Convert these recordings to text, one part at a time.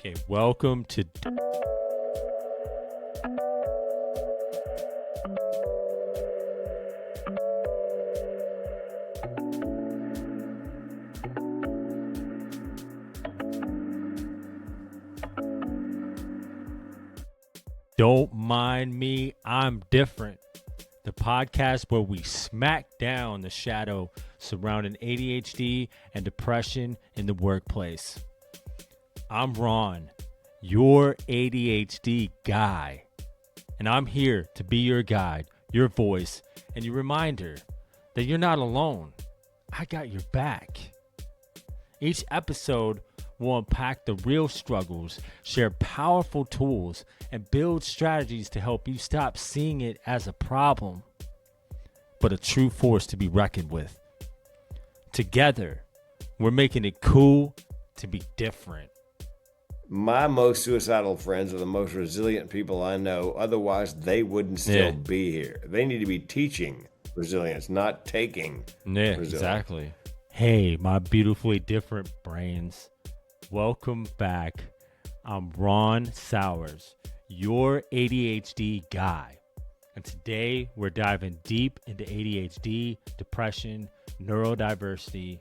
Okay, welcome to Don't Mind Me, I'm Different, the podcast where we smack down the shadow surrounding ADHD and depression in the workplace. I'm Ron, your ADHD guy, and I'm here to be your guide, your voice, and your reminder that you're not alone. I got your back. Each episode will unpack the real struggles, share powerful tools, and build strategies to help you stop seeing it as a problem, but a true force to be reckoned with. Together, we're making it cool to be different. My most suicidal friends are the most resilient people I know. Otherwise, they wouldn't still be here. They need to be teaching resilience, not taking resilience. Exactly. Hey, my beautifully different brains. Welcome back. I'm Ron Sowers, your ADHD guy. And today we're diving deep into ADHD, depression, neurodiversity,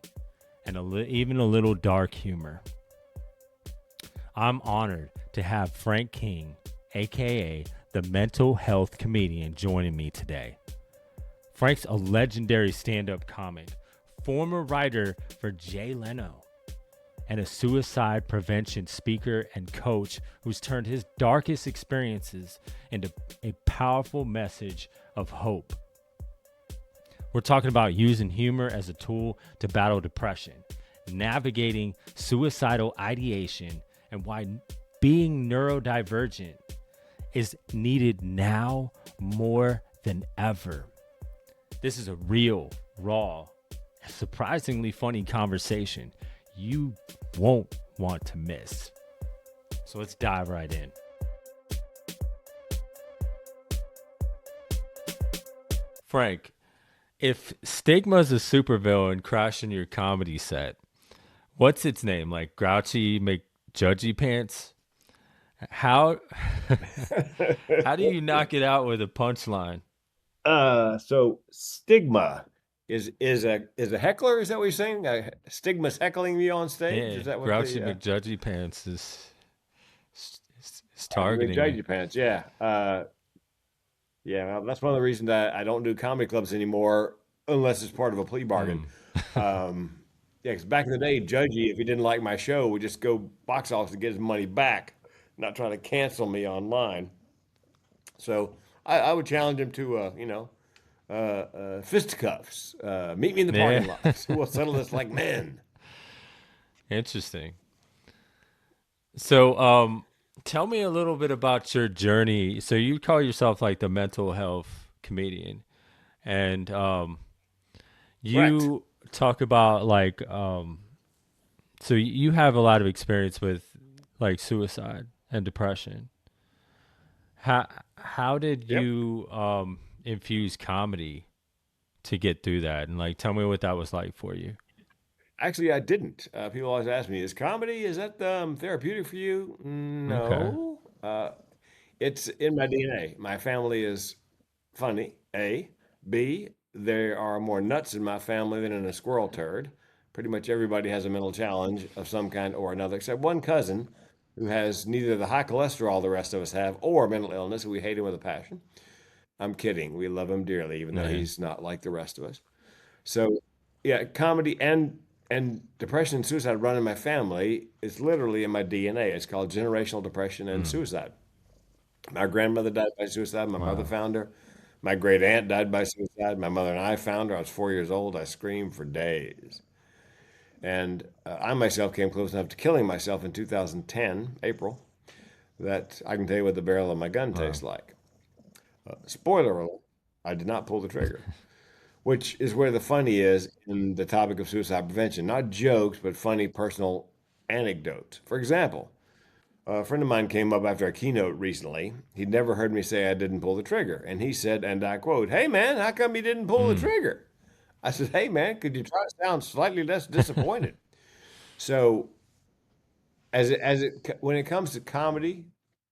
and even a little dark humor. I'm honored to have Frank King, aka the mental health comedian, joining me today. Frank's a legendary stand-up comic, former writer for Jay Leno, and a suicide prevention speaker and coach who's turned his darkest experiences into a powerful message of hope. We're talking about using humor as a tool to battle depression, navigating suicidal ideation, and why being neurodivergent is needed now more than ever. This is a real, raw, surprisingly funny conversation you won't want to miss. So let's dive right in. Frank, if Stigma's a supervillain crashing your comedy set, what's its name? Like Grouchy McJudgy Pants? How do you knock it out with a punchline? So Stigma is a heckler. Is that what you're saying? Stigma's heckling me on stage. Yeah, Is that what Grouchy McJudgy Pants is targeting McJudgy me. Pants? Yeah. Well, that's one of the reasons that I don't do comedy clubs anymore unless it's part of a plea bargain. Because back in the day, Judgy, if he didn't like my show, would just go box office to get his money back, not trying to cancel me online. So I would challenge him to, fisticuffs. Meet me in the parking lot. We'll settle this like men. Interesting. So, tell me a little bit about your journey. So you call yourself like the mental health comedian, and you talk about like, so you have a lot of experience with like suicide and depression. How did you infuse comedy to get through that? And like, tell me what that was like for you. Actually, I didn't. People always ask me, "Is comedy is that therapeutic for you?" Okay. No, it's in my DNA. My family is funny. A, B. There are more nuts in my family than in a squirrel turd. Pretty much everybody has a mental challenge of some kind or another, except one cousin who has neither the high cholesterol the rest of us have or mental illness. We hate him with a passion. I'm kidding. We love him dearly, even though Yeah. he's not like the rest of us. So, yeah, comedy and depression and suicide run in my family. It's literally in my DNA. It's called generational depression and suicide. My grandmother died by suicide. My mother Wow. found her. My great aunt died by suicide. My mother and I found her. I was 4 years old. I screamed for days. And I myself came close enough to killing myself in 2010, April, that I can tell you what the barrel of my gun tastes Wow. like. Spoiler alert, I did not pull the trigger, which is where the funny is in the topic of suicide prevention. Not jokes, but funny personal anecdotes. For example, a friend of mine came up after a keynote recently. He'd never heard me say I didn't pull the trigger. And he said, and I quote, "Hey man, how come you didn't pull the Mm. trigger?" I said, "Hey man, could you try to sound slightly less disappointed?" So when it comes to comedy,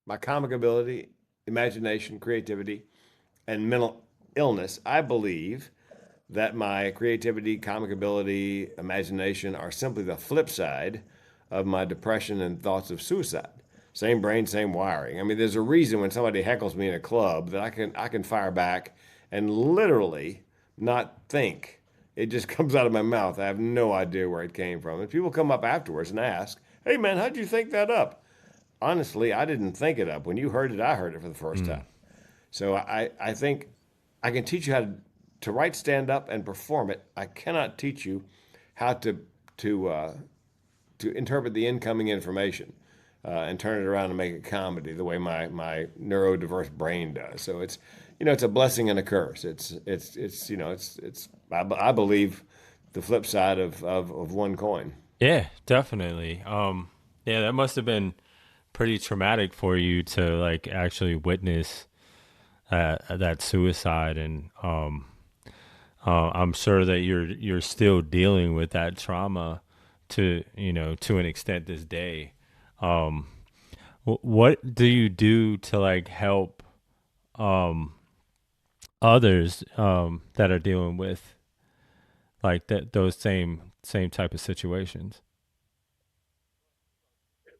my comic ability, imagination, creativity, and mental illness, I believe that my creativity, comic ability, imagination are simply the flip side of my depression and thoughts of suicide. Same brain, same wiring. I mean, there's a reason when somebody heckles me in a club that I can fire back and literally not think. It just comes out of my mouth. I have no idea where it came from. And people come up afterwards and ask, "Hey man, how'd you think that up?" Honestly, I didn't think it up. When you heard it, I heard it for the first Mm. time. So I think I can teach you how to write stand up and perform it. I cannot teach you how to uh, to interpret the incoming information and turn it around and make it comedy the way my neurodiverse brain does. So it's a blessing and a curse. I believe the flip side of one coin. Yeah, definitely. Yeah, that must have been pretty traumatic for you to like actually witness that suicide, and I'm sure that you're still dealing with that trauma to to an extent this day. Um, what do you do to like help um, others that are dealing with like those same type of situations?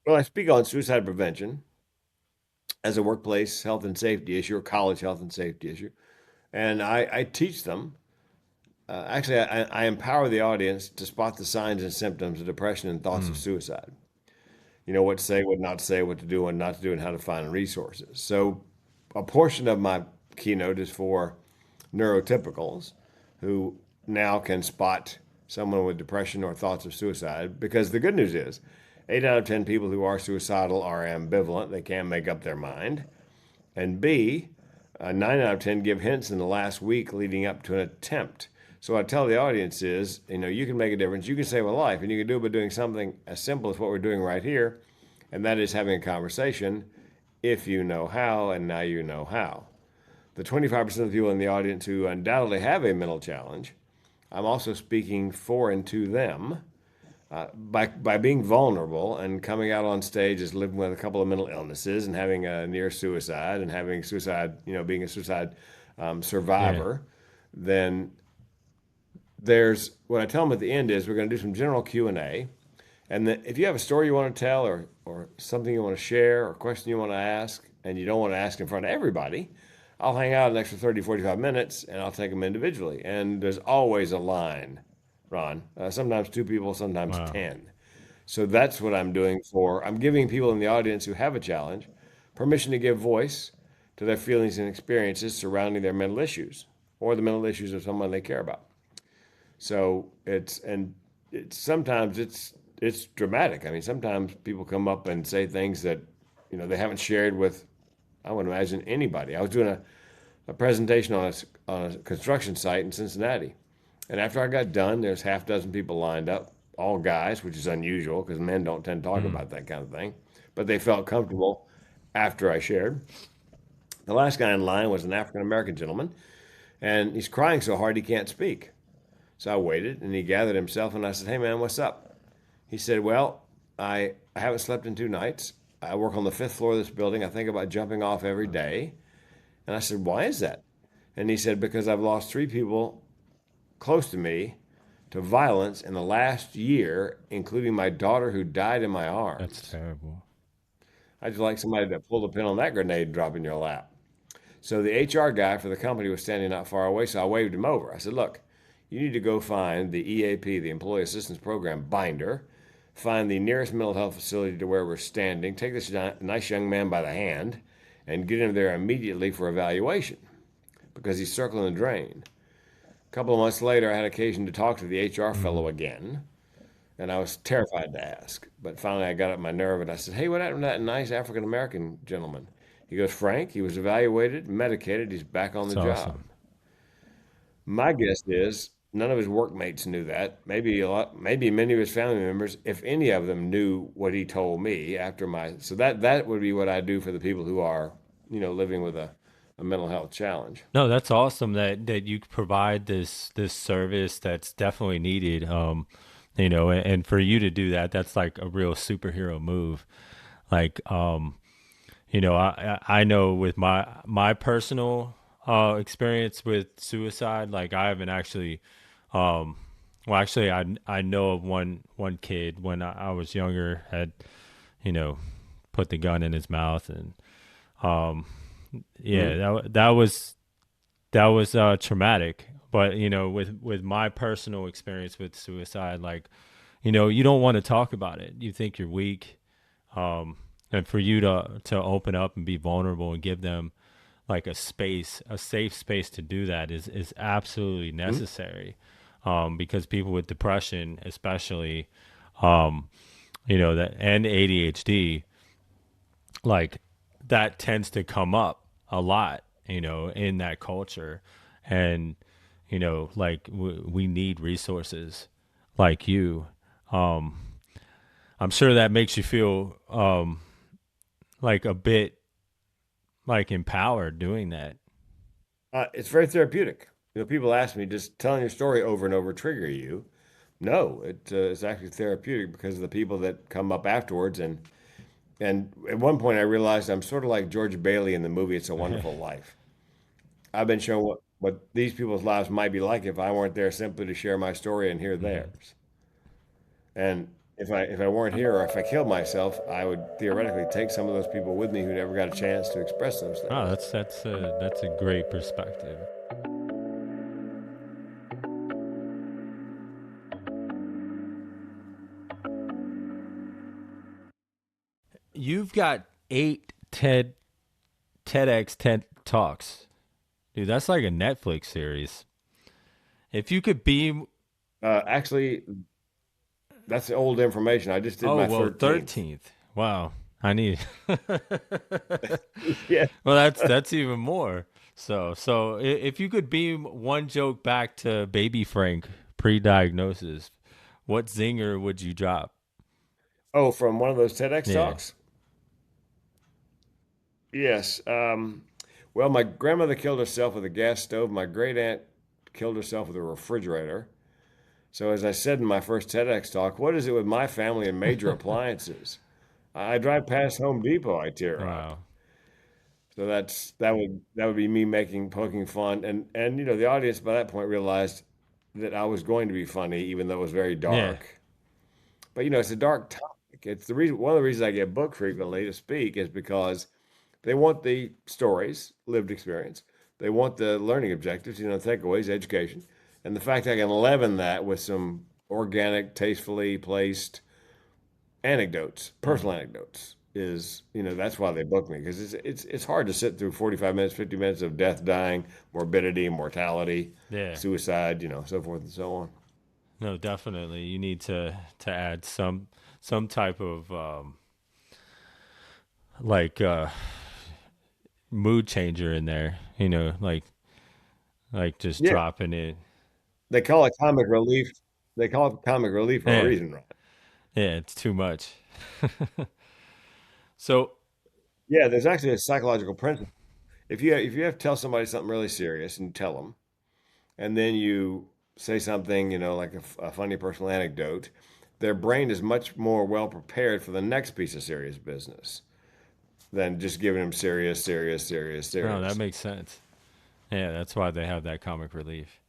Well, I speak on suicide prevention as a workplace health and safety issue or college health and safety issue, and I teach them. Actually, I empower the audience to spot the signs and symptoms of depression and thoughts of Mm. suicide. You know what to say, what not to say, what to do, what not to do, and how to find resources. So, a portion of my keynote is for neurotypicals who now can spot someone with depression or thoughts of suicide. Because the good news is, 8 out of 10 people who are suicidal are ambivalent, they can't make up their mind. And B, 9 out of 10 give hints in the last week leading up to an attempt. So what I tell the audience is, you can make a difference. You can save a life, and you can do it by doing something as simple as what we're doing right here, and that is having a conversation if you know how, and now you know how. The 25% of the people in the audience who undoubtedly have a mental challenge, I'm also speaking for and to them by being vulnerable and coming out on stage as living with a couple of mental illnesses and having a near suicide and having suicide, being a suicide Yeah. survivor, then there's what I tell them at the end is we're going to do some general Q&A. And then if you have a story you want to tell or something you want to share or a question you want to ask and you don't want to ask in front of everybody, I'll hang out an extra 30, 45 minutes and I'll take them individually. And there's always a line, Ron. Sometimes two people, sometimes Wow. 10. So that's what I'm giving people in the audience who have a challenge permission to give voice to their feelings and experiences surrounding their mental issues or the mental issues of someone they care about. So it's sometimes it's dramatic. I mean, sometimes people come up and say things that they haven't shared with, I would imagine, anybody. I was doing a presentation on a construction site in Cincinnati, and after I got done, there's half a dozen people lined up, all guys, which is unusual because men don't tend to talk Mm. about that kind of thing. But they felt comfortable after I shared. The last guy in line was an African American gentleman, and he's crying so hard he can't speak. So I waited, and he gathered himself, and I said, "Hey, man, what's up?" He said, "Well, I haven't slept in 2 nights. I work on the fifth floor of this building. I think about jumping off every day." And I said, "Why is that?" And he said, "Because I've lost 3 people close to me to violence in the last year, including my daughter who died in my That's arms." terrible. I'd just like somebody to pull the pin on that grenade and drop in your lap. So the HR guy for the company was standing not far away, so I waved him over. I said, "Look, you need to go find the EAP, the Employee Assistance Program binder, find the nearest mental health facility to where we're standing, take this nice young man by the hand, and get him there immediately for evaluation because he's circling the drain." A couple of months later, I had occasion to talk to the HR Mm. fellow again, and I was terrified to ask. But finally, I got up my nerve and I said, "Hey, what happened to that nice African American gentleman?" He goes, "Frank, he was evaluated, medicated, he's back on It's the job." awesome. My guess is none of his workmates knew that. Maybe many of his family members, if any of them knew what he told me after my. So that would be what I do for the people who are, living with a mental health challenge. No, that's awesome that you provide this service that's definitely needed. And for you to do that, that's like a real superhero move. Like, I know with my personal experience with suicide, like I haven't actually, um, well, actually, I know of one kid when I was younger had, you know, put the gun in his mouth, and um, yeah, Mhm. that was traumatic. But with my personal experience with suicide, like you don't want to talk about it. You think you're weak, and for you to open up and be vulnerable and give them like a safe space to do that is absolutely Mhm. necessary. Because people with depression, especially, that and ADHD, like that tends to come up a lot, in that culture, and like we need resources like you. Um, I'm sure that makes you feel like a bit like empowered doing that. It's very therapeutic. People ask me, "Just telling your story over and over trigger you?" No, it's actually therapeutic because of the people that come up afterwards. And at one point, I realized I'm sort of like George Bailey in the movie "It's a Wonderful Life." I've been shown what these people's lives might be like if I weren't there simply to share my story and hear Mhm. theirs. And if I weren't here or if I killed myself, I would theoretically take some of those people with me who never got a chance to express those Oh, things. that's a great perspective. You've got 8 TEDx TED talks, dude. That's like a Netflix series. If you could beam, Actually, that's old information. I just did oh my well, 13th. 13th. Wow, I need. Yeah. Well, that's even more. So if you could beam one joke back to baby Frank pre-diagnosis, what zinger would you drop? Oh, from one of those TEDx Yeah. talks? Yes. Well, my grandmother killed herself with a gas stove. My great aunt killed herself with a refrigerator. So, as I said in my first TEDx talk, what is it with my family and major appliances? I drive past Home Depot, I tear up. Wow. So that would be me making poking fun, and the audience by that point realized that I was going to be funny, even though it was very Yeah. dark. But it's a dark topic. It's the reason one of the reasons I get booked frequently to speak is because they want the stories, lived experience. They want the learning objectives, takeaways, education, and the fact I can leaven that with some organic, tastefully placed anecdotes, Hmm. personal anecdotes that's why they book me because it's hard to sit through 45 minutes, 50 minutes of death, dying, morbidity, mortality, Yeah. suicide, so forth and so on. No, definitely. You need to add some type of like mood changer in there. Like just Yeah, dropping it. they call it comic relief. They call it comic relief for a Yeah. reason, right? Yeah, it's too much. So, Yeah, there's actually a psychological principle. If you have to tell somebody something really serious and you tell them, and then you say something, like a funny personal anecdote, their brain is much more well prepared for the next piece of serious business than just giving them serious, serious, serious, no, that serious. makes sense. Yeah, that's why they have that comic relief.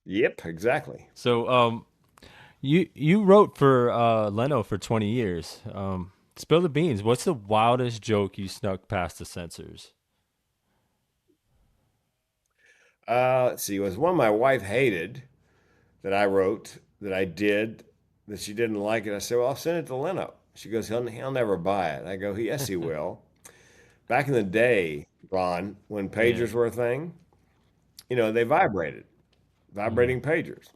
Yep, exactly. So, you wrote for Leno for 20 years. Spill the beans. What's the wildest joke you snuck past the censors? Let's see. It was one my wife hated that I wrote that I did that she didn't like it. I said, "Well, I'll send it to Leno." She goes, "He'll never buy it." I go, "Yes, he will." Back in the day, Ron, when Yeah. pagers were a thing, they vibrated, Hmm. vibrating pagers.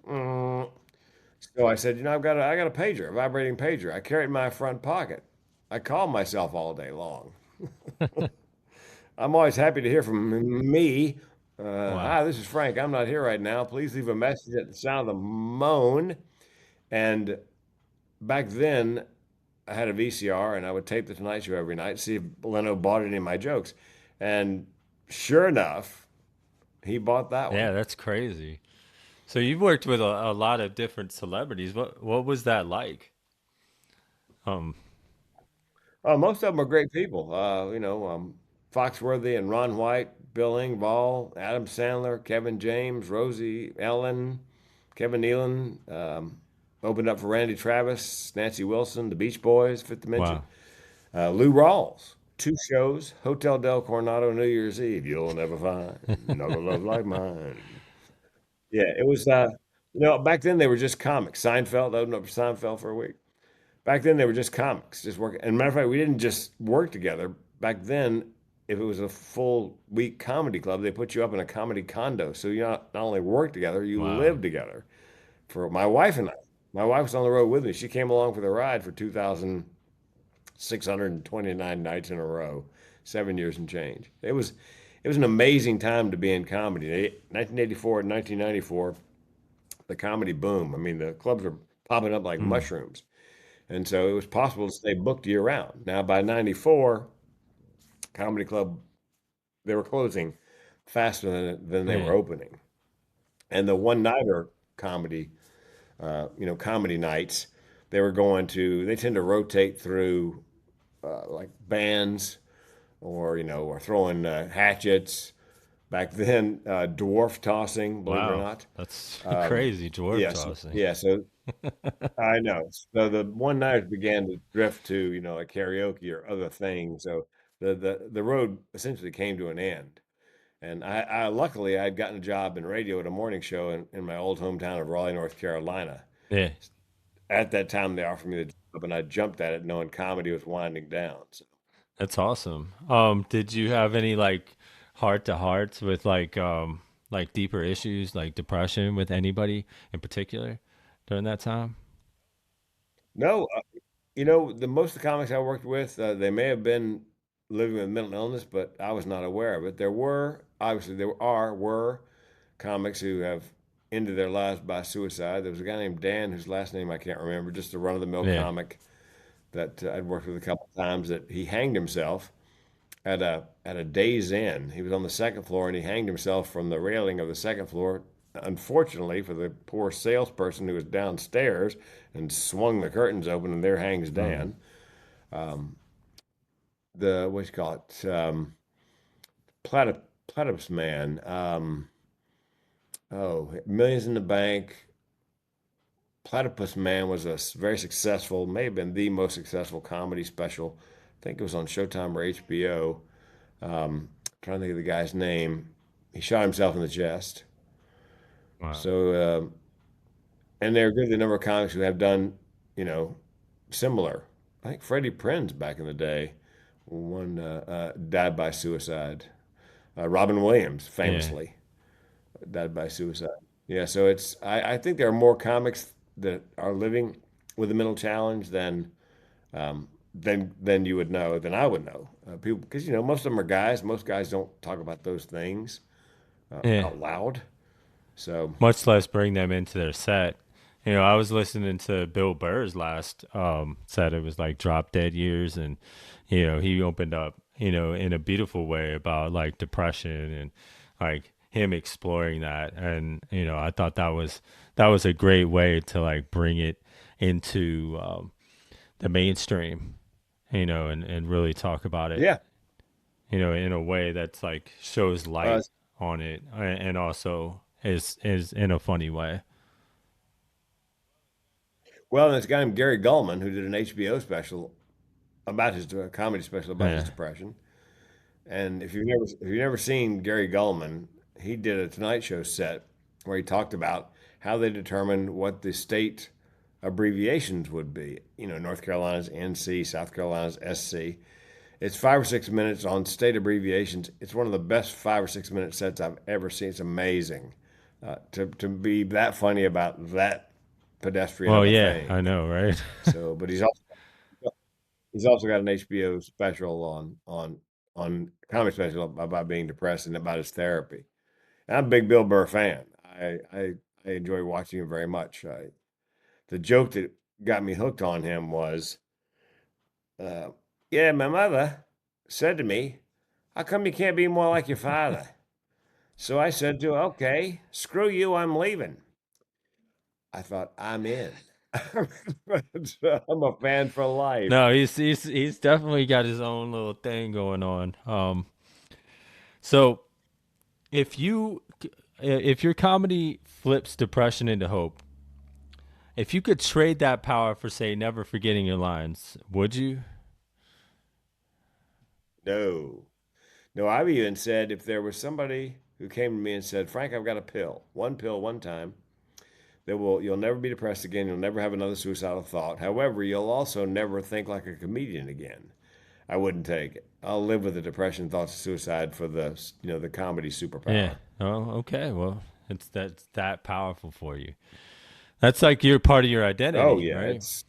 So I said, I got a pager, a vibrating pager. I carry it in my front pocket. I call myself all day long. I'm always happy to hear from me. Wow. Hi, this is Frank. I'm not here right now. Please leave a message at the sound of the moan. And back then, I had a VCR and I would tape the Tonight Show every night, see if Leno bought any of my jokes. And sure enough, he bought that Yeah, one. that's crazy. So you've worked with a lot of different celebrities. What was that like? Um, Most of them are great people. Foxworthy and Ron White, Bill Engvall, Adam Sandler, Kevin James, Rosie Ellen, Kevin Nealon, opened up for Randy Travis, Nancy Wilson, the Beach Boys, Fifth Dimension, wow, Lou Rawls, two shows, Hotel Del Coronado, New Year's Eve. You'll never find another love like mine. Yeah, it was. Back then they were just comics. Seinfeld opened up for Seinfeld for a week. Back then they were just comics, just working. And matter of fact, we didn't just work together. Back then, if it was a full week comedy club, they put you up in a comedy condo. So you not only work together, you wow, live together. For my wife and I, my wife was on the road with me. She came along for the ride for 2,629 nights in a row, 7 years and change. It was an amazing time to be in comedy. 1984 and 1994, the comedy boom. I mean, the clubs were popping up like mm, mushrooms. And so it was possible to stay booked year round. Now, by 94, Comedy Club, they were closing faster than they yeah, were opening. And the one-nighter comedy, comedy nights, they tend to rotate through like bands or throwing hatchets. Back then, dwarf tossing, believe it or wow. not. That's Um, crazy dwarf yes, tossing. yeah. So I know. So the one nighters began to drift to, like karaoke or other things. So the road essentially came to an end. And I luckily I'd gotten a job in radio at a morning show in my old hometown of Raleigh, North Carolina. Yeah, At that time, they offered me the job, and I jumped at it, knowing comedy was winding down. So that's awesome. Did you have any like heart to hearts with like deeper issues like depression with anybody in particular during that time? no, the most of the comics I worked with, they may have been living with mental illness, but I was not aware of it. There were comics who have ended their lives by suicide. There was a guy named Dan, whose last name I can't remember, just a run-of-the-mill Yeah. comic that I'd worked with a couple of times. That he hanged himself at a Days Inn. He was on the second floor and he hanged himself from the railing of the second floor. Unfortunately for the poor salesperson who was downstairs and swung the curtains open, and there hangs Mm. Dan. The what you call it? Platypus Man. Millions in the Bank. Platypus Man was a very successful, may have been the most successful comedy special. I think it was on Showtime or HBO. Trying to think of the guy's name. He shot himself in the chest. Wow. So, and there are a good number of comics who have done, you know, similar. I think Freddie Prinze back in the day, one died by suicide. Robin Williams Yeah. famously died by suicide. Yeah, so I think there are more comics that are living with a mental challenge than you would know, than I would know. People, because most of them are guys. Most guys don't talk about those things Yeah. out loud. So Much less bring them into their set. I was listening to Bill Burr's last set. It was like Drop Dead Years, and he opened up, in a beautiful way about like depression and like him exploring that. And I thought that was a great way to like bring it into the mainstream, and really talk about it, yeah, in a way that's like shows uh, light on it, and also is in a funny way. well, there's a guy named Gary Gulman who did an HBO special about his comedy special about his Yeah. depression. And if you've never seen Gary Gulman, he did a Tonight Show set where he talked about how they determined what the state abbreviations would be. North Carolina's NC, South Carolina's SC. It's 5 or 6 minutes on state abbreviations. It's one of the best 5 or 6 minute sets I've ever seen. It's amazing to be that funny about that pedestrian Well, of a yeah, I thing. know, right? So, but he's also got an HBO special on comedy special about being depressed and about his therapy. And I'm a big Bill Burr fan. I enjoy watching him very much. The joke that got me hooked on him was, uh, yeah, my mother said to me, "How come you can't be more like your father?" So I said to her, "Okay, screw you, I'm leaving." I thought, I'm in. I'm a fan for life. No, he's definitely got his own little thing going on. So if you if your comedy flips depression into hope, if you could trade that power for say never forgetting your lines, would you? No. No, I've even said if there was somebody who came to me and said, Frank, I've got a pill, one time, that will you'll never be depressed again, you'll never have another suicidal thought. However, you'll also never think like a comedian again. I wouldn't take it. I'll live with the depression, thoughts of suicide for the comedy Yeah. superpower. Oh, okay. Well, that's that powerful for you. That's like you're part of your Oh identity, yeah, right? it's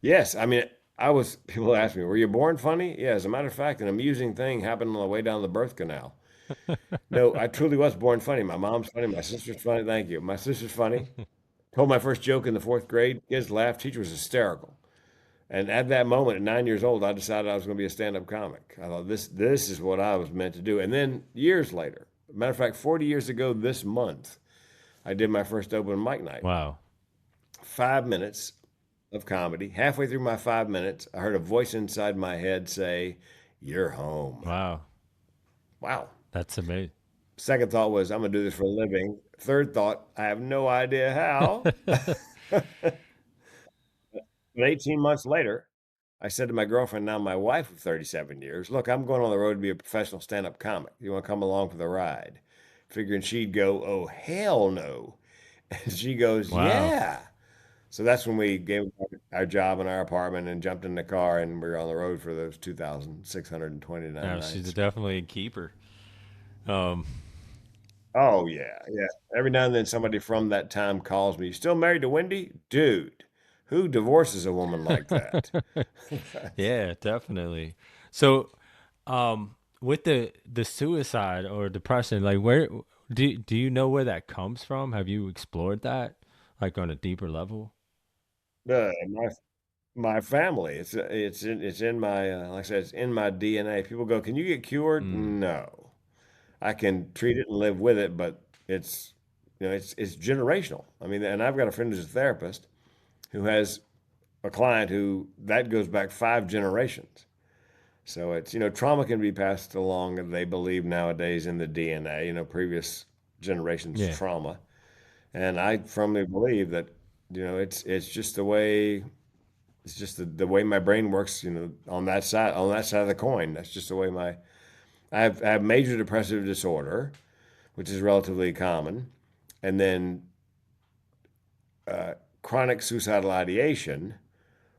yes. I mean, I was people ask me, "Were you born funny?" Yeah, as a matter of fact, an amusing thing happened on the way down the birth canal. No, I truly was born funny. My mom's funny, my sister's funny. Thank you. My sister's funny. Told my first joke in the fourth grade. Kids laughed. Teacher was hysterical. And at that moment, at 9 years old, I decided I was going to be a stand-up comic. I thought this is what I was meant to do. And then years later, matter of fact, 40 years ago this month, I did my first open mic night. Wow. 5 minutes of comedy. Halfway through my 5 minutes, I heard a voice inside my head say, "You're home." Wow. Wow. That's amazing. Second thought was, I'm going to do this for a living. Third thought, I have no idea how. But 18 months later, I said to my girlfriend, now my wife of 37 years, look, I'm going on the road to be a professional stand up comic. You want to come along for the ride? Figuring she'd go, oh, hell no. And she goes, Wow. yeah. So that's when we gave our job in our apartment and jumped in the car and we were on the road for those 2,629 Now she's nights. definitely a keeper. Um, Oh, yeah. Yeah. Every now and then somebody from that time calls me, you still married to Wendy? Dude, who divorces a woman like that? yeah, definitely. So, with the suicide or depression, like where do you know where that comes from? Have you explored that, like on a deeper level? My family. It's in my like I said, it's in my DNA. People go, "Can you get cured?" Mm, No, I can treat it and live with it, but it's generational. I mean, and I've got a friend who's a therapist who has a client who that goes back 5 generations. So it's trauma can be passed along, and they believe nowadays in the DNA. Previous generations yeah. trauma, and I firmly believe that it's just the way. It's just the way my brain works, on that side of the coin. That's just the way I have major depressive disorder, which is relatively common, and then uh, chronic suicidal ideation,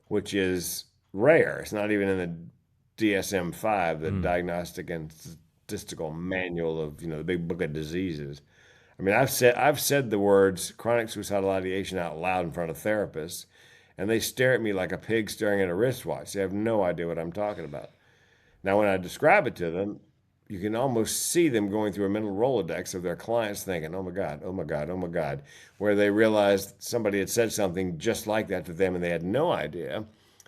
which is rare. It's not even in the DSM-5, the Mm, Diagnostic and Statistical Manual of the Big Book of Diseases. I mean, I've said the words chronic suicidal ideation out loud in front of therapists, and they stare at me like a pig staring at a wristwatch. They have no idea what I'm talking about. Now, when I describe it to them, you can almost see them going through a mental Rolodex of their clients thinking, oh my God, oh my God, oh my God, where they realized somebody had said something just like that to them and they had no idea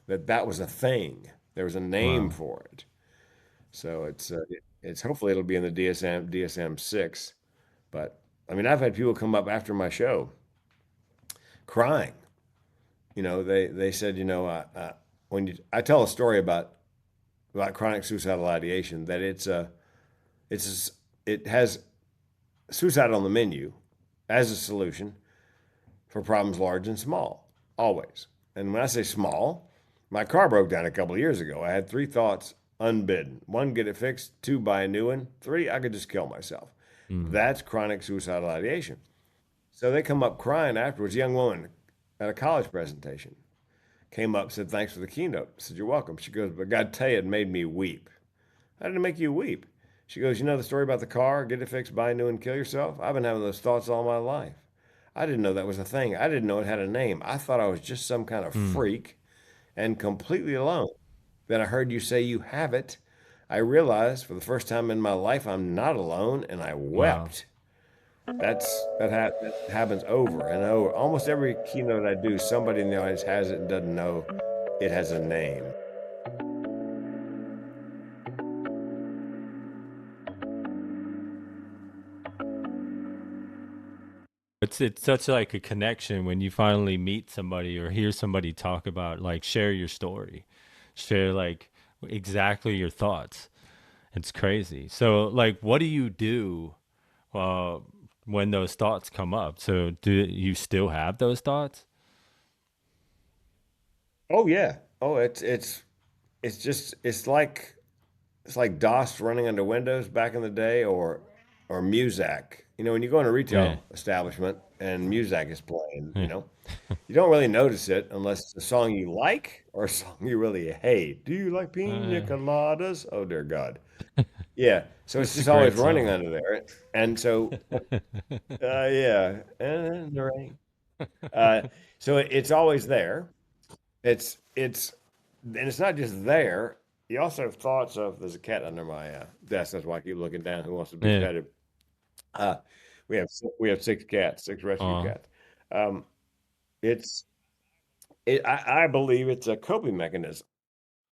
that that was a thing. There was a name wow. for it. So it's hopefully it'll be in the DSM-6. But I mean, I've had people come up after my show crying. They said, when I tell a story about chronic suicidal ideation, that it has suicide on the menu as a solution for problems large and small, always. And when I say small, my car broke down a couple of years ago. I had three thoughts unbidden: one, get it fixed; two, buy a new one; three, I could just kill myself. Mm, That's chronic suicidal ideation. So they come up crying afterwards. A young woman at a college presentation came up, said, thanks for the keynote. I said, you're welcome. She goes, but God tell you, it made me weep. How did it make you weep? She goes, you know the story about the car, get it fixed, buy a new and kill yourself? I've been having those thoughts all my life. I didn't know that was a thing. I didn't know it had a name. I thought I was just some kind of mm, freak and completely alone. Then I heard you say you have it. I realized for the first time in my life I'm not alone, and I wow. wept. That happens over and over. Almost every keynote I do, somebody in the audience has it and doesn't know it has a name. It's such like a connection when you finally meet somebody or hear somebody talk about like share your story, share like exactly your thoughts. It's crazy. So like, what do you do uh, when those thoughts come up? So do you still have those thoughts? Oh yeah. Oh, it's just it's like DOS running under Windows back in the day, or Muzak. You know, when you go in a Yeah, retail establishment and Muzak is playing, yeah, you don't really notice it unless it's a song you like or a song you really hate. Do you like pina uh, coladas? Oh dear God. Yeah. So it's it's a just always great running song. under there. And so yeah. And the rain. Uh, so it's always there. It's and it's not just there. You also have thoughts of there's a cat under my desk. That's why I keep looking down. Who wants to be Yeah. petted? Uh, we have six cats, six rescue Uh, cats. Um, it's I believe it's a coping mechanism.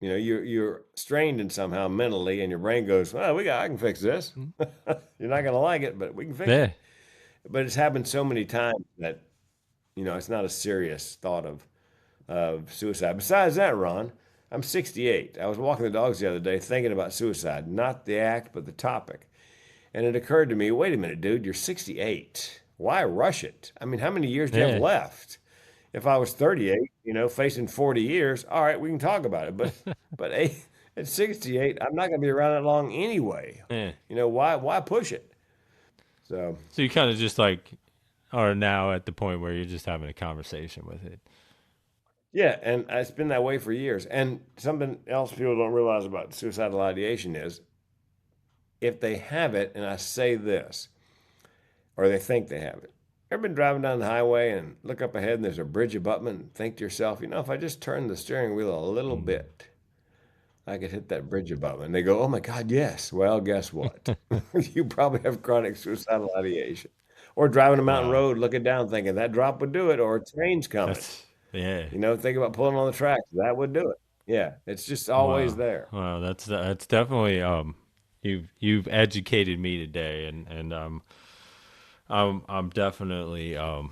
You know, you're strained in somehow mentally, and your brain goes, "Well, I can fix this. You're not gonna like it, but we can fix it." yeah. But it's happened so many times that it's not a serious thought of suicide. Besides that, Ron, I'm 68. I was walking the dogs the other day thinking about suicide, not the act, but the topic. And it occurred to me, wait a minute, dude, you're 68. Why rush it? I mean, how many years do you have Yeah. left? If I was 38, facing 40 years, all right, we can talk about it. But at 68, I'm not going to be around that long anyway. Yeah. Why push it? So, So you kind of just like are now at the point where you're just having a conversation with it. yeah, and it's been that way for years. And something else people don't realize about suicidal ideation is if they have it, and I say this, or they think they have it. Ever been driving down the highway and look up ahead and there's a bridge abutment and think to yourself, if I just turn the steering wheel a little Mm. bit, I could hit that bridge abutment. And they go, oh my God, yes. Well, guess what? You probably have chronic suicidal ideation. Or driving a mountain Wow. road, looking down, thinking that drop would do it, or a train's coming. That's yeah. Think about pulling on the tracks. That would do it. Yeah, it's just always Wow. there. Wow. That's definitely you've educated me today, and I'm definitely you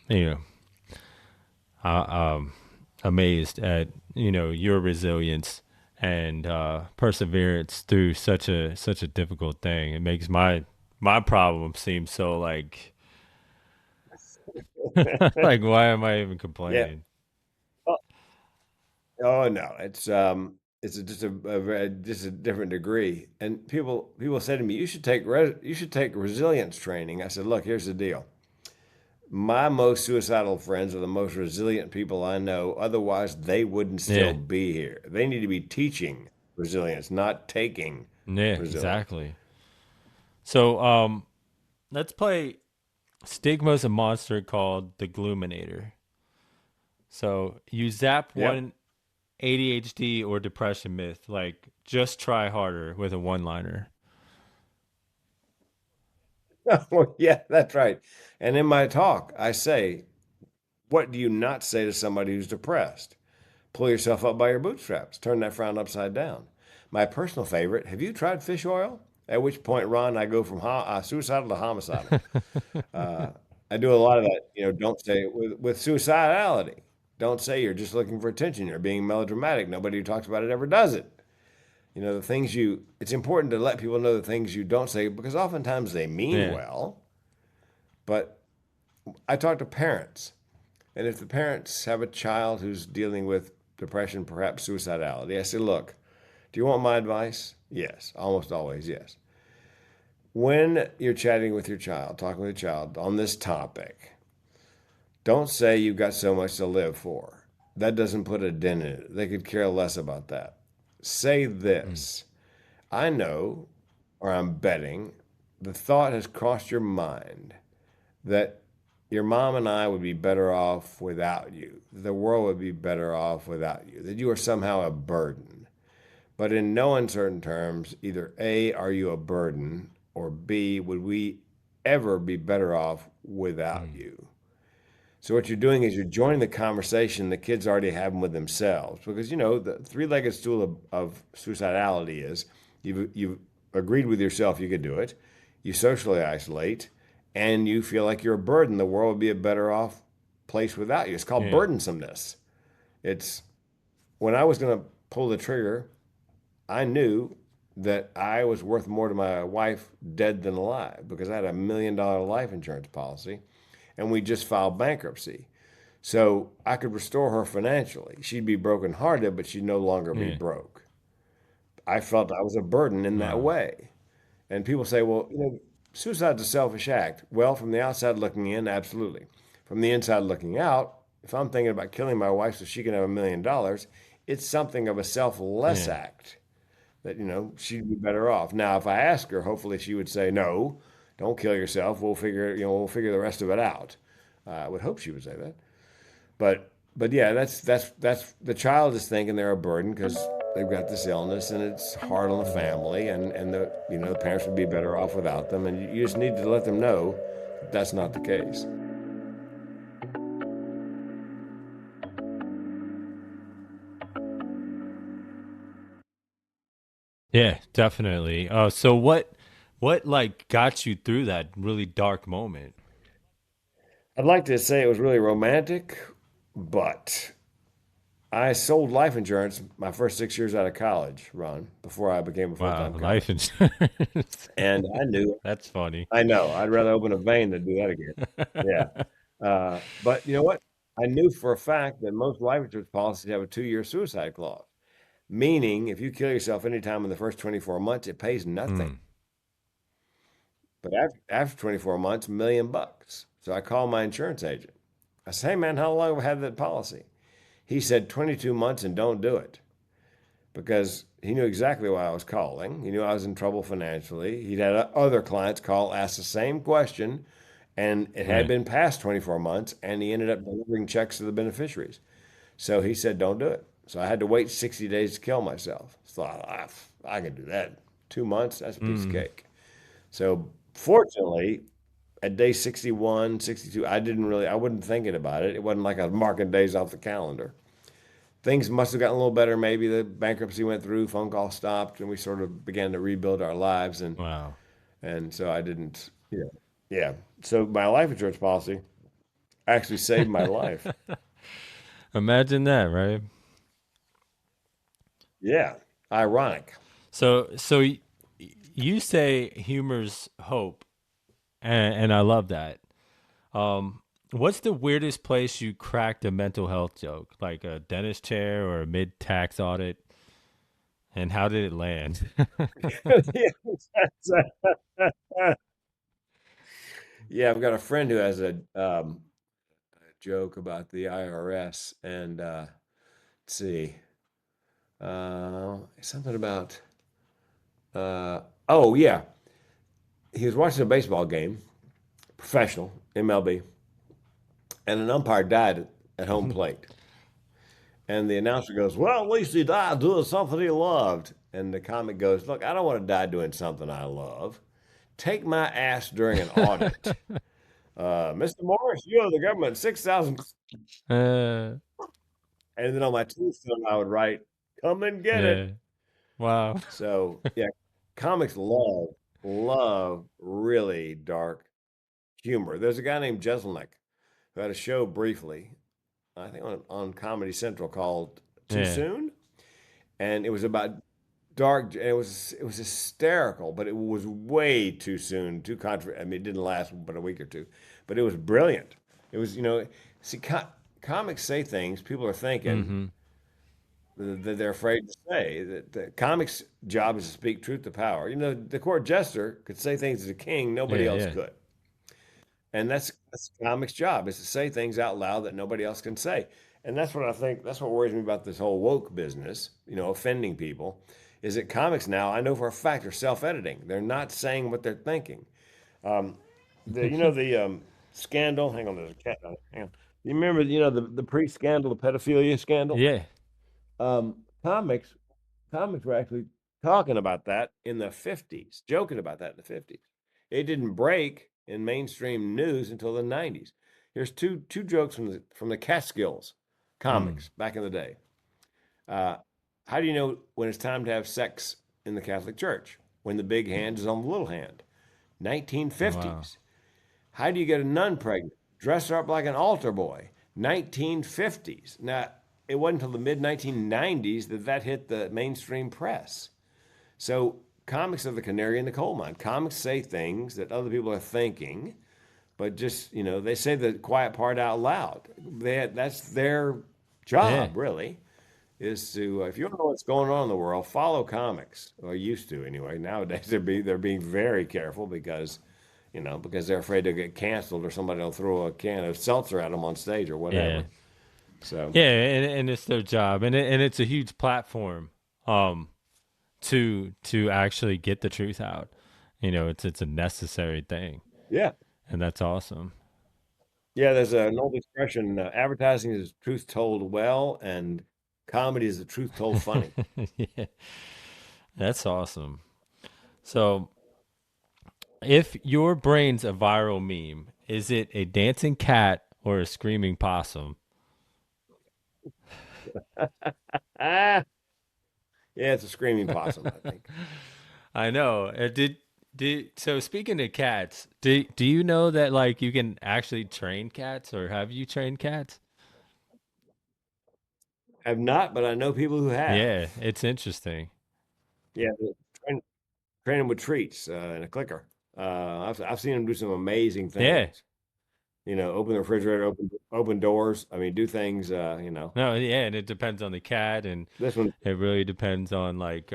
know amazed at your resilience and perseverance through such a difficult thing. It makes my problem seem so like like why am I even Yeah. complaining? Oh, oh no, it's just a different degree. And people say to me, you should take resilience training. I said, look, here's the deal. My most suicidal friends are the most resilient people I know. Otherwise, they wouldn't still Yeah, be here. They need to be teaching resilience, not taking yeah, resilience. exactly. So let's play Stigma's a monster called the Gluminator. So you zap Yep. one ADHD or depression myth, like just try harder with a one liner. Well, yeah, that's right. And in my talk, I say, what do you not say to somebody who's depressed? Pull yourself up by your bootstraps. Turn that frown upside down. My personal favorite, have you tried fish oil? At which point, Ron, I go from suicidal to homicidal. Uh, I do a lot of that, don't say with suicidality. Don't say you're just looking for attention. You're being melodramatic. Nobody who talks about it ever does it. It's important to let people know the things you don't say because oftentimes they mean Yeah, well. But I talk to parents, and if the parents have a child who's dealing with depression, perhaps suicidality, I say, look, do you want my advice? Yes, almost always, yes. When you're chatting with your child, talking with your child on this topic, don't say you've got so much to live for. That doesn't put a dent in it. They could care less about that. Say mm, this: I know, or I'm betting, the thought has crossed your mind that your mom and I would be better off without you. The world would be better off without you. That you are somehow a burden. But in no uncertain terms, either A, are you a burden, or B, would we ever be better off without mm, you? So what you're doing is you're joining the conversation the kids already having with themselves. Because the three-legged stool of suicidality is you've agreed with yourself you could do it, you socially isolate, and you feel like you're a burden. The world would be a better off place without you. It's called Yeah. burdensomeness. It's when I was going to pull the trigger, I knew that I was worth more to my wife dead than alive because I had $1 million life insurance policy and we just filed bankruptcy. So I could restore her financially. She'd be brokenhearted, but she'd no longer be Yeah. broke. I felt I was a burden in that Wow. way. And people say, well, suicide's a selfish act. Well, from the outside looking in, absolutely. From the inside looking out, if I'm thinking about killing my wife so she can have $1 million, it's something of a selfless Yeah. act that, she'd be better off. Now, if I ask her, hopefully she would say, no, don't kill yourself. We'll figure the rest of it out. I would hope she would say that. But yeah, that's the child is thinking they're a burden because they've got this illness and it's hard on the family and the parents would be better off without them and you just need to let them know that's not the case. Yeah, definitely. So what like got you through that really dark moment? I'd like to say it was really romantic, but I sold life insurance my first 6 years out of college, Ron, before I became a Wow, full-time cop. life insurance. And I knew, That's funny. I know, I'd rather open a vein than do that again. Yeah. But you know what? I knew for a fact that most life insurance policies have a 2-year suicide clause, meaning if you kill yourself anytime in the first 24 months, it pays nothing. Mm. But after 24 months, $1 million. So I called my insurance agent. I said, hey man, how long have I had that policy? He said 22 months and don't do it because he knew exactly why I was calling. He knew I was in trouble financially. He'd had other clients call, ask the same question, and it had Yeah. been past 24 months, and he ended up delivering checks to the beneficiaries. So he said, don't do it. So I had to wait 60 days to kill myself. So I can do that. 2 months, that's a piece of Mm. cake. So fortunately, at day 61, 62, I wasn't thinking about it. It wasn't like I was marking days off the calendar. Things must have gotten a little better. Maybe the bankruptcy went through, phone call stopped, and we sort of began to rebuild our lives. And Wow. and so I didn't, yeah. So my life insurance policy actually saved my life. Imagine that, right? Yeah, ironic. So you say humor's hope, and I love that. What's the weirdest place you cracked a mental health joke, like a dentist chair or a mid-tax audit, and how did it land? Yeah, I've got a friend who has a joke about the IRS, and let's see, something about. Oh yeah, he was watching a baseball game, professional MLB, and an umpire died at home plate. And the announcer goes, well, at least he died doing something he loved. And the comic goes, look, I don't want to die doing something I love. Take my ass during an audit. Mr. Morris, you owe the government 6,000. uh, And then on my tombstone, I would write, come and get yeah. it. Wow. So, yeah, comics love really dark humor. There's a guy named Jeselnik who had a show briefly, I think on Comedy Central called Too Yeah. Soon. And it was about dark. It was hysterical, but it was way too soon, too contra. I mean, it didn't last but a week or two, but it was brilliant. It was, see, comics say things people are thinking Mm-hmm. that they're afraid to say. That the comics' job is to speak truth to power. The court jester could say things as a king nobody Yeah. else Yeah. could. And that's comics' job is to say things out loud that nobody else can say. And that's what I think. That's what worries me about this whole woke business. Offending people, is that comics now I know for a fact are self-editing. They're not saying what they're thinking. Um, the scandal. Hang on, there's a cat. Hang on. You remember the pre-scandal, the pedophilia scandal? Yeah. Um, comics comics were actually talking about that in the 50s, joking about that in the 50s. It didn't break in mainstream news until the 90s. Here's two jokes from the Catskills Mm. comics back in the day. Uh, how do you know when it's time to have sex in the Catholic Church? When the big hand is on the little hand. Wow. 1950s. How do you get a nun pregnant? Dress her up like an altar boy. 1950s. Now, it wasn't until the mid 1990s that that hit the mainstream press. So comics are the canary in the coal mine. Comics say things that other people are thinking, but just, they say the quiet part out loud. That's their Yeah. job, really, is to, if you don't know what's going on in the world, follow comics, or used to anyway. Nowadays, they're being very careful because they're afraid to get canceled or somebody will throw a can of seltzer at them on stage or Yeah. whatever. So, Yeah, and it's their job, and it's a huge platform, to actually get the truth out. It's a necessary thing, yeah. and that's awesome. Yeah, there's an old expression, advertising is truth told well, and comedy is the truth told funny. Yeah, that's awesome. So, if your brain's a viral meme, is it a dancing cat or a screaming possum? Ah, yeah, it's a screaming possum, I think. I know. Did so speaking of cats, do you know that like you can actually train cats, or have you trained cats? Have not, but I know people who have. Yeah, it's interesting. Yeah, train, train them with treats and a clicker. I've seen them do some amazing Yeah. things. Open the refrigerator, open doors. I mean, do things. No, yeah, and it depends on the cat, and This one, it really depends on like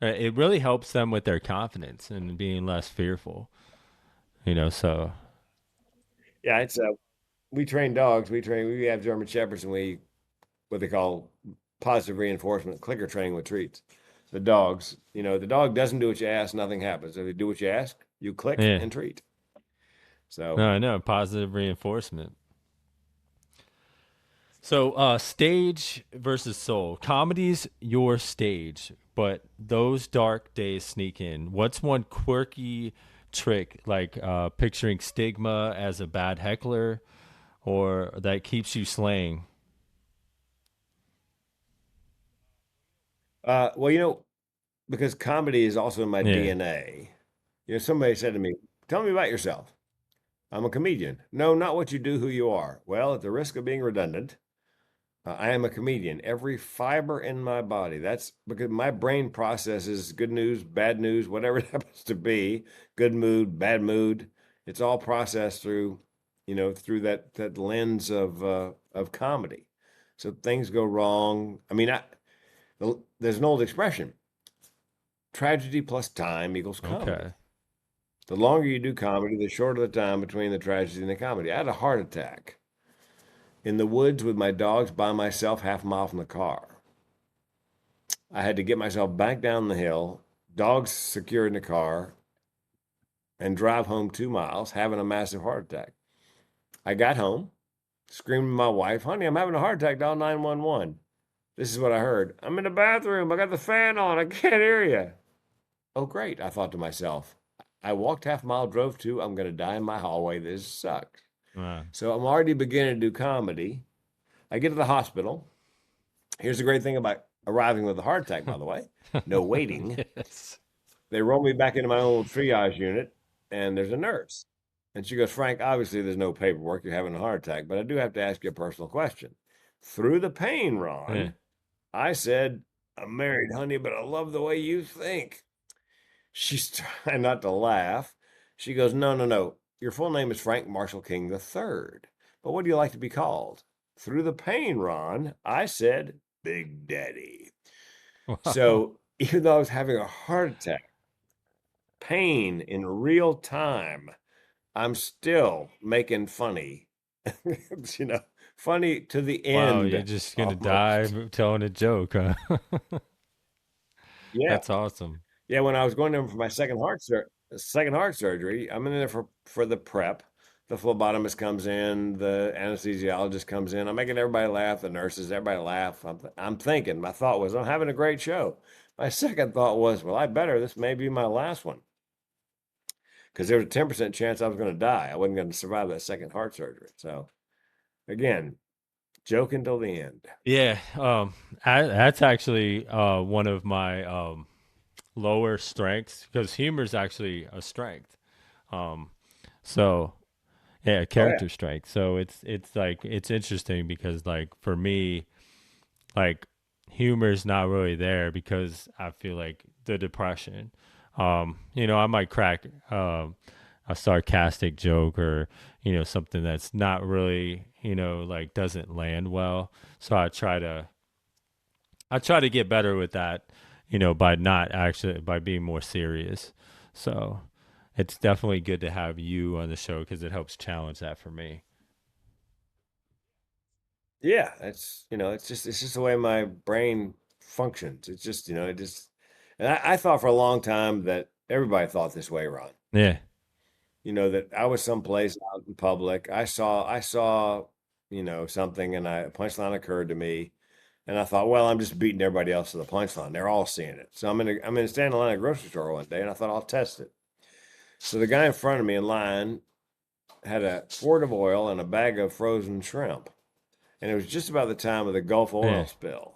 it really helps them with their confidence and being less fearful. So yeah, it's we train dogs. We have German shepherds, and we what they call positive reinforcement, clicker training with treats. The dogs, the dog doesn't do what you ask, nothing happens. If they do what you ask, you click yeah. and treat. So, No, I know, positive reinforcement. So, stage versus soul. Comedy's your stage, but those dark days sneak in. What's one quirky trick, like picturing stigma as a bad heckler, or that keeps you slaying? well, because comedy is also in my Yeah, DNA. Somebody said to me, "Tell me about yourself." I'm a comedian. No, not what you do, who you are. Well, at the risk of being redundant, I am a comedian. Every fiber in my body. That's because my brain processes good news, bad news, whatever it happens to be, good mood, bad mood. It's all processed through that lens of comedy. So things go wrong. I mean, there's an old expression: tragedy plus time equals okay. comedy. The longer you do comedy, the shorter the time between the tragedy and the comedy. I had a heart attack in the woods with my dogs by myself, half a mile from the car. I had to get myself back down the hill, dogs secured in the car, and drive home 2 miles, having a massive heart attack. I got home, screaming to my wife, "Honey, I'm having a heart attack, dial 911." This is what I heard: "I'm in the bathroom. I got the fan on. I can't hear you." Oh, great, I thought to myself. I walked half a mile, drove 2. I'm going to die in my hallway. This sucks. Uh, So I'm already beginning to do comedy. I get to the hospital. Here's the great thing about arriving with a heart attack, by the way: no waiting. yes. They roll me back into my old triage unit, and there's a nurse. And she goes, "Frank, obviously there's no paperwork. You're having a heart attack, but I do have to ask you a personal question." Through the pain, Yeah. Ron, I said, "I'm married, honey, but I love the way you think." She's trying not to laugh. She goes, "No, no, no. Your full name is Frank Marshall King III. But what do you like to be called?" Through the pain, Ron, I said, "Big Daddy." Wow. So even though I was having a heart attack, pain in real time, I'm still making funny, you know, funny to the Wow, you're end just gonna die almost. telling a joke, huh? Yeah. That's awesome. Yeah. When I was going in for my second heart surgery, I'm in there for the prep. The phlebotomist comes in, the anesthesiologist comes in. I'm making everybody laugh, the nurses, everybody laugh. I'm thinking, my thought was, I'm having a great show. My second thought was, well, this may be my last one, because there was a 10% chance I was going to die. I wasn't going to survive that second heart surgery. So again, joking till the end. Yeah, that's actually one of my lower strengths because humor is actually a strength. Um, So yeah, Oh yeah. character strength. So it's like it's interesting because like for me, like humor's not really there because I feel like the depression. I might crack a sarcastic joke or something that's not really like doesn't land well. So I try to get better with that, by not actually by being more serious. So it's definitely good to have you on the show because it helps challenge that for me. Yeah, it's just the way my brain functions. It's just, it just and I thought for a long time that everybody thought this way, Ron. Yeah, That I was someplace out in public. I saw, something and a punchline occurred to me. And I thought, well, I'm just beating everybody else to the punchline. They're all seeing it. So I'm in a standing line at a grocery store one day and I thought I'll test it. So the guy in front of me in line had a quart of oil and a bag of frozen shrimp. And it was just about the time of the Gulf oil yeah, spill,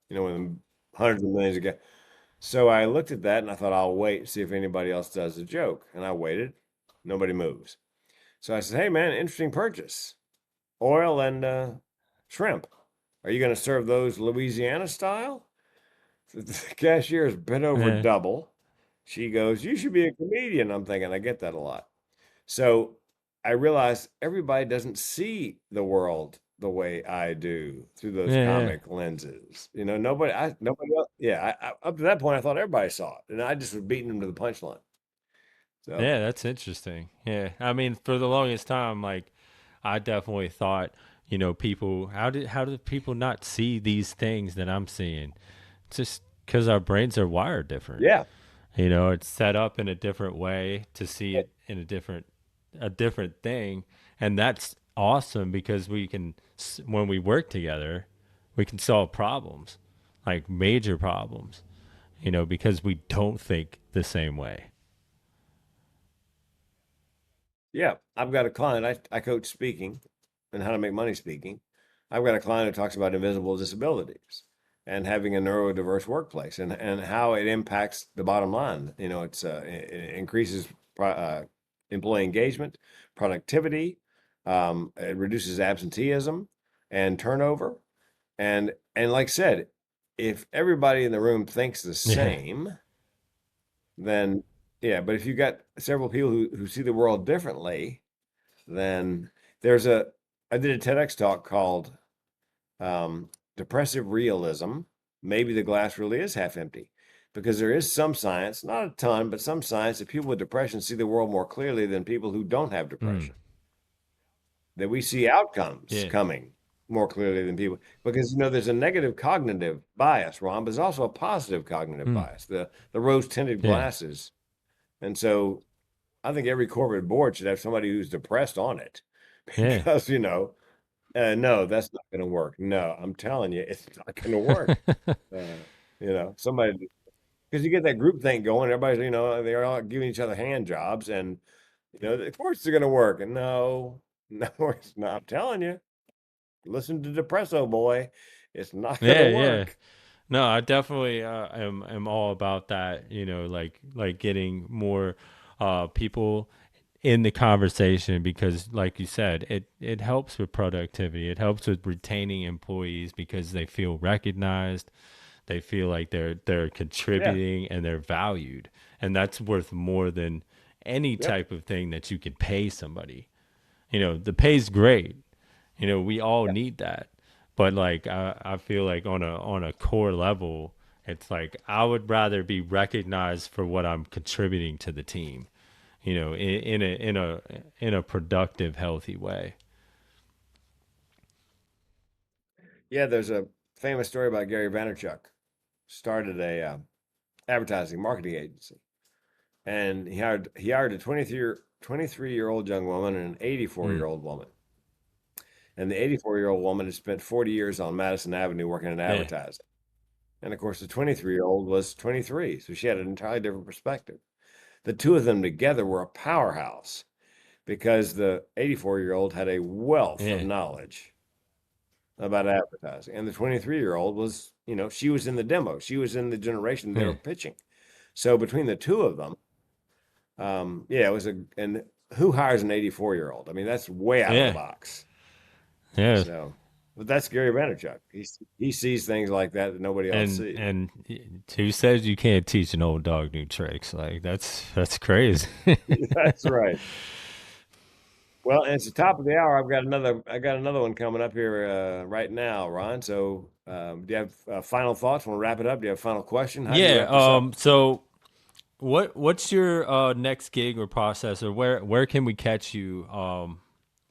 when hundreds of millions of gallons. So I looked at that and I thought, I'll wait and see if anybody else does the joke. And I waited. Nobody moves. So I said, hey, man, interesting purchase. Oil and shrimp. Are you going to serve those Louisiana style? The cashier's bent over yeah, double. She goes, you should be a comedian. I'm thinking, I get that a lot. So I realized everybody doesn't see the world the way I do through those yeah, comic lenses. Nobody else. Yeah, up to that point, I thought everybody saw it, and I just was beating them to the punchline. So yeah. That's interesting. Yeah, I mean, for the longest time, like I definitely thought, people how did people not see these things that I'm seeing? It's just because our brains are wired different. yeah, It's set up in a different way to see it in a different thing, and that's awesome because when we work together, we can solve problems, like major problems, because we don't think the same way. yeah. I've got a client. I coach speaking and how to make money speaking. I've got a client who talks about invisible disabilities and having a neurodiverse workplace and how it impacts the bottom line. It increases employee engagement, productivity, it reduces absenteeism and turnover. And like I said, if everybody in the room thinks the Yeah, same, then yeah. But if you've got several people who see the world differently, then there's a I did a TEDx talk called depressive realism. Maybe the glass really is half empty. Because there is some science, not a ton, but some science that people with depression see the world more clearly than people who don't have mm, depression. That we see outcomes yeah, coming more clearly than people. Because there's a negative cognitive bias, Ron, but there's also a positive cognitive mm, bias, the rose-tinted yeah, glasses. And so I think every corporate board should have somebody who's depressed on it. yeah. Because, no, that's not going to work. No, I'm telling you, it's not going to work. Somebody, because you get that group thing going, everybody's, they're all giving each other hand jobs, and of course it's going to work. And no, no, it's not. I'm telling you, listen to Depresso Boy, it's not going to Yeah, yeah. work. No, I definitely am all about that. Like getting more people in the conversation because, like you said, it helps with productivity. It helps with retaining employees because they feel recognized. They feel like they're Yeah, contributing and they're valued, and that's worth more than any yep, type of thing that you can pay somebody. The pay's great. We all yep. need that. But like I feel like on a core level, it's like I would rather be recognized for what I'm contributing to the team, in a productive, healthy way. Yeah. There's a famous story about Gary Vaynerchuk. Started a advertising marketing agency, and he hired a 23-year-old young woman and an 84 Mm, year old woman. And the 84-year-old woman had spent 40 years on Madison Avenue working in yeah, advertising. And of course, the 23-year-old was 23, so she had an entirely different perspective. The two of them together were a powerhouse because the 84-year-old had a wealth of yeah, knowledge about advertising. And the 23-year-old was, she was in the demo, she was in the generation they yeah, were pitching. So between the two of them, yeah, it was and who hires an 84-year-old? I mean, that's way out of the Yeah. box. Yeah. So, but that's Gary Vaynerchuk. He sees things like that that nobody else sees. And who says you can't teach an old dog new tricks? Like that's crazy. That's right. Well, and it's the top of the hour. I got another one coming up here right now, Ron. So, do you have final thoughts? Want to wrap it up? Do you have a final question? How do you Yeah. wrap this up? So what's your next gig or process, or where can we catch you?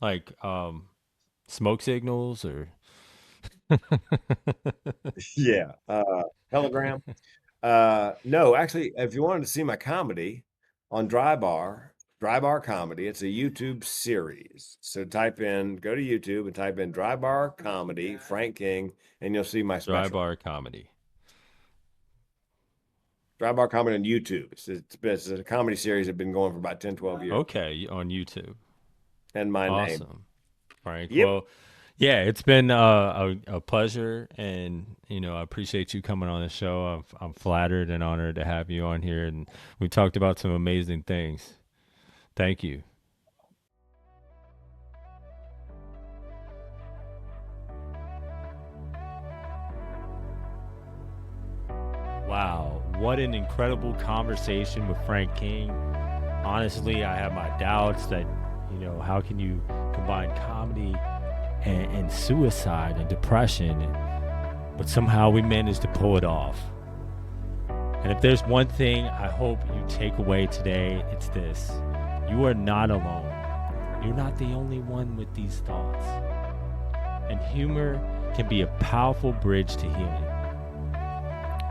Like smoke signals or Yeah. Telegram. No, actually, if you wanted to see my comedy on Dry Bar Comedy, it's a YouTube series. So go to YouTube and type in Dry Bar Comedy, Frank King, and you'll see my dry special. bar comedy? Dry Bar Comedy on YouTube. It's a comedy series that's been going for about 10, 12 years. Okay, on YouTube. And my name. Awesome, Frank. Yep. Well, yeah, it's been a pleasure, and I appreciate you coming on the show. I'm flattered and honored to have you on here, and we talked about some amazing things. Thank you. Wow, what an incredible conversation with Frank King. Honestly, I have my doubts that, how can you combine comedy and suicide and depression? But somehow we managed to pull it off. And if there's one thing I hope you take away today, it's this: you are not alone. You're not the only one with these thoughts. And humor can be a powerful bridge to healing.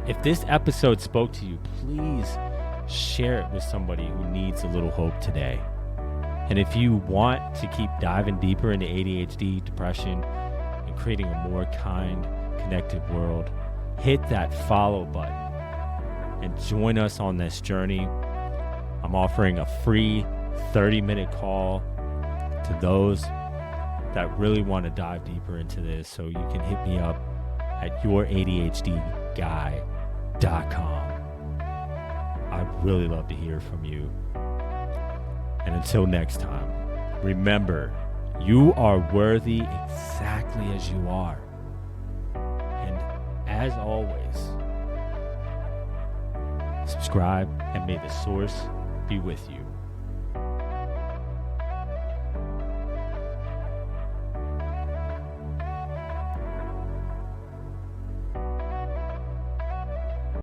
If this episode spoke to you, please share it with somebody who needs a little hope today. And if you want to keep diving deeper into ADHD, depression, and creating a more kind, connected world, hit that follow button and join us on this journey. I'm offering a free 30-minute call to those that really want to dive deeper into this. So you can hit me up at youradhdguy.com. I'd really love to hear from you. And until next time, remember, you are worthy exactly as you are. And as always, subscribe, and may the source be with you.